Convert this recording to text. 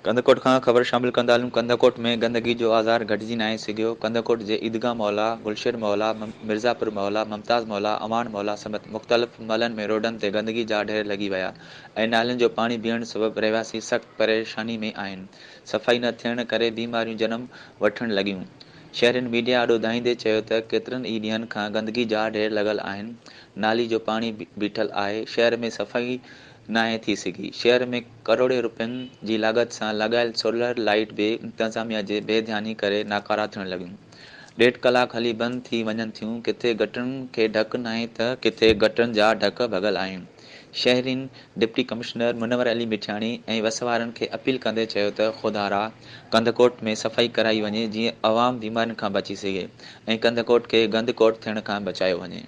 कंदकोट खां ख़बर शामिल कंदा हलूं। कंदकोट में गंदगी जो आज़ार घटिजी नाहे सघियो। कंदकोट जे ईदगाह मोहल्ला, गुलशेर मोहल्ला, मिर्ज़ापुर मोहल्ला, मुमताज़ मोहल्ला, अमान मोहल्ला समेत मुख़्तलिफ़ महलनि में रोडनि ते गंदगी जा ढेर लॻी विया ऐं नालियुनि जो पाणी बीहण सबबि रहवासी सख़्त परेशानी में आहिनि। सफ़ाई न थियण करे बीमारियूं जनम वठण लॻियूं। शहरियुनि मीडिया आॾो धाईंदे चयो त केतिरनि ई ॾींहनि खां गंदगी जा ढेर लॻल आहिनि। नाली जो पाणी बीठल आहे। शहर में सफ़ाई नाहे थी सघी। शहर में करोड़े रुपयनि जी लाॻत सां लॻायल सोलर लाइट बि इंतिज़ामिया जे बेध्यानी करे नाकारा थियण लॻियूं। 1.5 कलाक हली बंदि थी वञनि थियूं। किथे गटरनि खे ढक नाहे त किथे गटरनि जा ढक भॻल आहिनि। शहरीन डिप्टी कमिश्नर मुनवर अली मिठाणी ऐं वसवारनि खे अपील कंदे चयो त ख़ुदारा कंदकोट में सफ़ाई कराई वञे जीअं अवाम बीमारियुनि खां बची सघे ऐं कंदकोट खे गंदकोट थियण खां बचायो वञे।